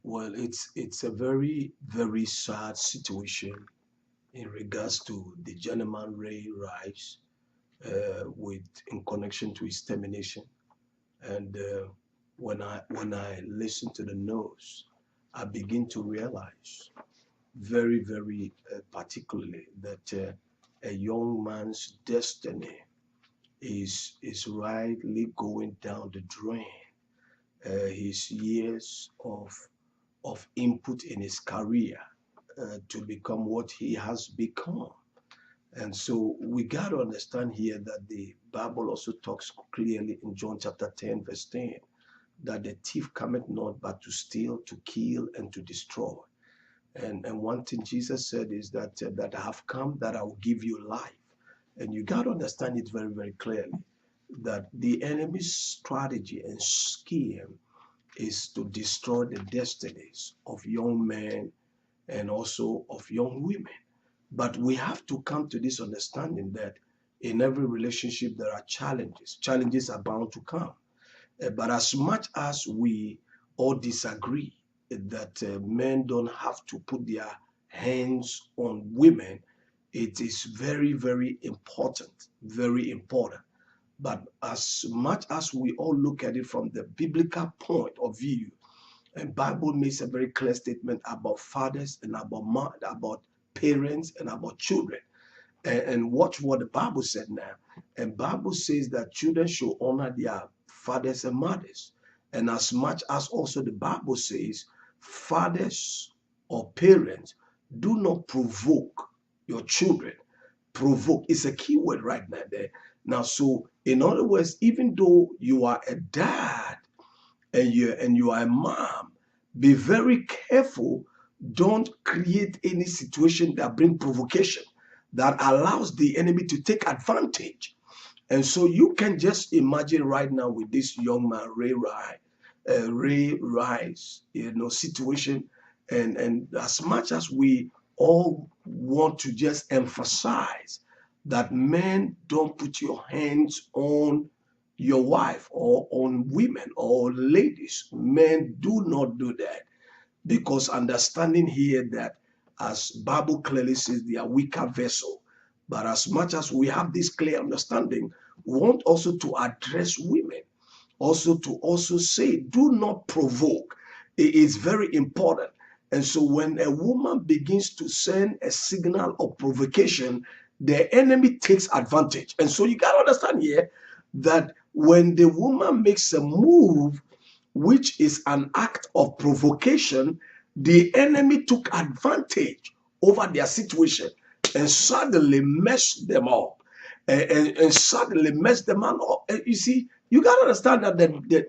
Well, it's a very, very sad situation in regards to the gentleman Ray Rice with in connection to his termination. And when I listen to the news, I begin to realize very, very particularly that a young man's destiny is rightly going down the drain. His years of input in his career to become what he has become. And so we got to understand here that the Bible also talks clearly in John chapter 10, verse 10, that the thief cometh not but to steal, to kill, and to destroy. And one thing Jesus said is that I have come that I will give you life. And you got to understand it very, very clearly that the enemy's strategy and scheme is to destroy the destinies of young men and also of young women. But we have to come to this understanding that in every relationship there are challenges. Challenges are bound to come. But as much as we all disagree that men don't have to put their hands on women, it is very, very important, very important. But as much as we all look at it from the biblical point of view, and Bible makes a very clear statement about fathers and about parents and about children. And watch what the Bible said now. And Bible says that children should honor their fathers and mothers. And as much as also the Bible says, fathers or parents, do not provoke your children. Provoke is a key word right now there. Now, so in other words, even though you are a dad and you are a mom, be very careful. Don't create any situation that bring provocation that allows the enemy to take advantage. And so you can just imagine right now with this young man Ray Rice, situation, and as much as we all want to just emphasize that men don't put your hands on your wife or on women or ladies. Men do not do that because understanding here that as Bible clearly says they are weaker vessel. But as much as we have this clear understanding, we want also to address women, also to also say, do not provoke. It is very important. And so when a woman begins to send a signal of provocation, the enemy takes advantage. And so you got to understand here that when the woman makes a move, which is an act of provocation, the enemy took advantage over their situation and suddenly messed them up. And suddenly messed them up. And you see, you got to understand that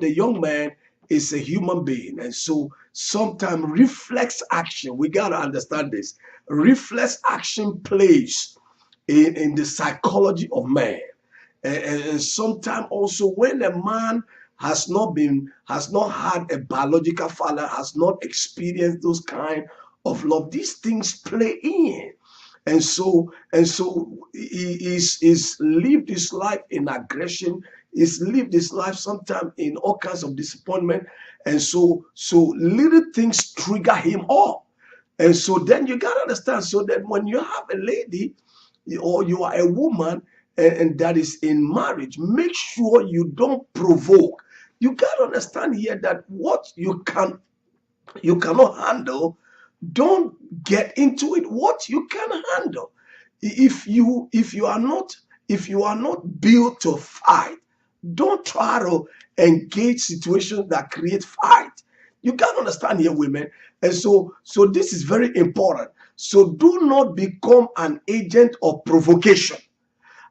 the young man is a human being. And so sometimes reflex action, we got to understand this. Reflex action plays in the psychology of man. And sometimes also when a man has not had a biological father, has not experienced those kind of love, these things play in. And so he is lived his life in aggression. He's lived his life sometimes in all kinds of disappointment. And so little things trigger him up. And so then you gotta understand. So that when you have a lady or you are a woman and that is in marriage, make sure you don't provoke. You gotta understand here that what you cannot handle, don't get into it. What you can handle, if you are not built to fight, don't try to engage situations that create fight. You can understand here, women. And so this is very important. So do not become an agent of provocation.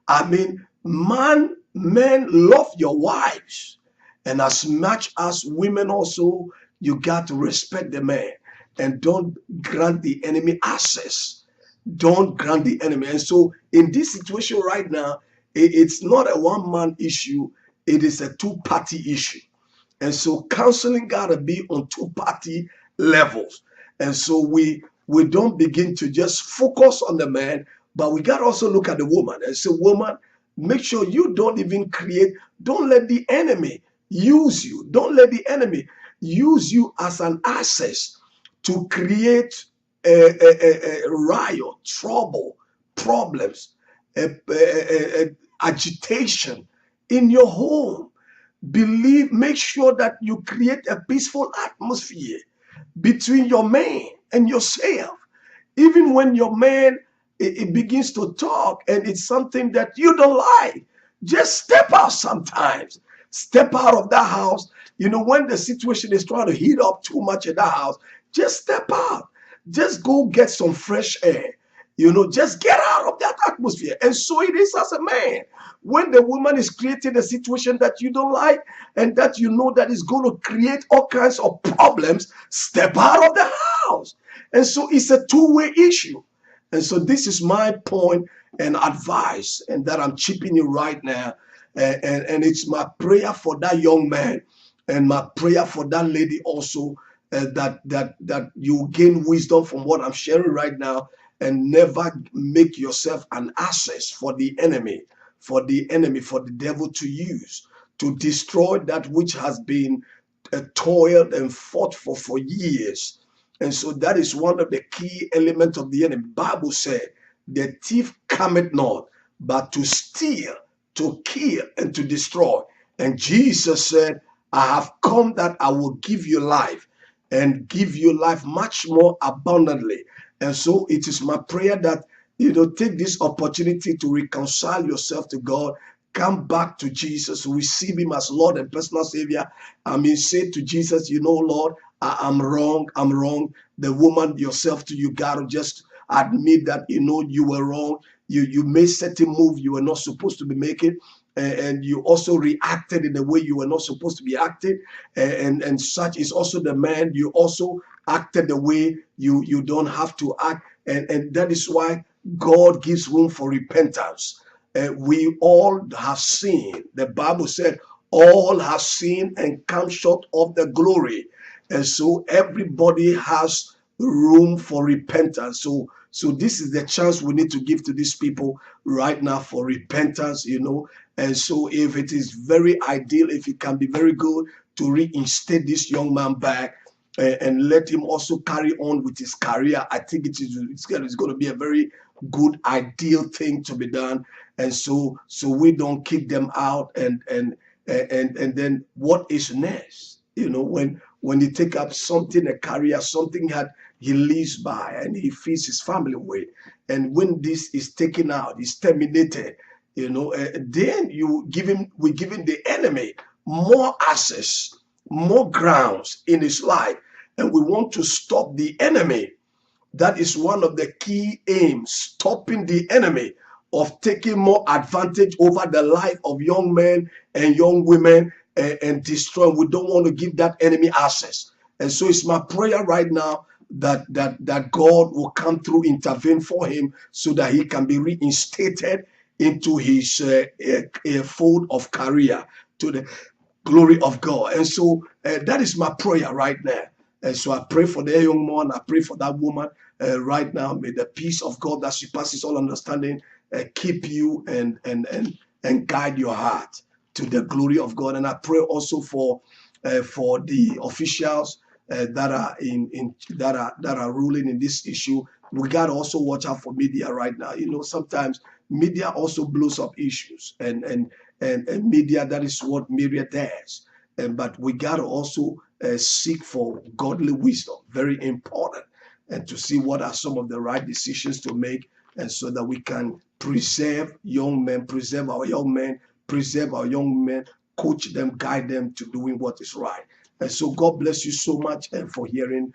I mean, men love your wives. And as much as women also, you got to respect the man and don't grant the enemy access. Don't grant the enemy. And so in this situation right now, it's not a one-man issue. It is a two-party issue. And so counseling got to be on two-party levels. And so we don't begin to just focus on the man, but we got to also look at the woman and say, woman, make sure you don't even don't let the enemy use you. Don't let the enemy. use you as an access to create a riot, trouble, problems, agitation in your home. Make sure that you create a peaceful atmosphere between your man and yourself. Even when your man it begins to talk and it's something that you don't like, just step out sometimes. Step out of that house. When the situation is trying to heat up too much in that house, just step out. Just go get some fresh air. Just get out of that atmosphere. And so it is as a man. When the woman is creating a situation that you don't like and that you know that is going to create all kinds of problems, step out of the house. And so it's a two-way issue. And so this is my point and advice, and that I'm chipping you right now. And it's my prayer for that young man and my prayer for that lady also, that you gain wisdom from what I'm sharing right now, and never make yourself an access for the enemy, for the devil to use to destroy that which has been toiled and fought for years. And so that is one of the key elements of the enemy. Bible said, the thief cometh not, but to steal, to kill, and to destroy. And Jesus said, I have come that I will give you life, and give you life much more abundantly. And so it is my prayer that take this opportunity to reconcile yourself to God. Come back to Jesus, receive him as Lord and personal Savior. Say to Jesus, Lord, I'm wrong. The woman yourself too, you got to just admit that, you were wrong. You made certain move you were not supposed to be making. And you also reacted in a way you were not supposed to be acting. And such is also the man. You also acted the way you don't have to act. And that is why God gives room for repentance. We all have sinned. The Bible said, all have sinned and come short of the glory. And so everybody has room for repentance. So this is the chance we need to give to these people right now for repentance, And so if it is very ideal, if it can be very good to reinstate this young man back and let him also carry on with his career, I think it's going to be a very good, ideal thing to be done. And so we don't kick them out. And then what is next? When you take up something, a career, something that he lives by and he feeds his family with, and when this is taken out, is terminated, then we give him the enemy more access, more grounds in his life, and we want to stop the enemy. That is one of the key aims, stopping the enemy of taking more advantage over the life of young men and young women and destroy. We don't want to give that enemy access. And so it's my prayer right now that God will come through, intervene for him so that he can be reinstated into his fold of career to the glory of God. And so that is my prayer right now. And so I pray for the young man, I pray for that woman right now. May the peace of God that surpasses all understanding keep you and guide your heart to the glory of God. And I pray also for the officials that are ruling in this issue. We got to also watch out for media right now. Sometimes media also blows up issues, and media, that is what media does. But we got to also seek for godly wisdom, very important, and to see what are some of the right decisions to make, and so that we can preserve young men, preserve our young men, coach them, guide them to doing what is right. And so God bless you so much for hearing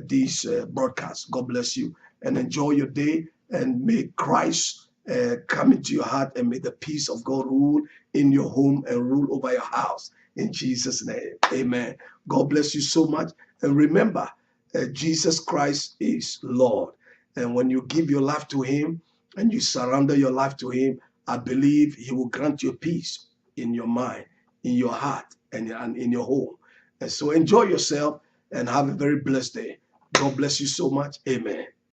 these broadcasts. God bless you and enjoy your day, and may Christ come into your heart, and may the peace of God rule in your home and rule over your house. In Jesus' name, amen. God bless you so much. And remember, Jesus Christ is Lord. And when you give your life to him and you surrender your life to him, I believe he will grant you peace in your mind, in your heart, and in your home. And so enjoy yourself and have a very blessed day. God bless you so much. Amen.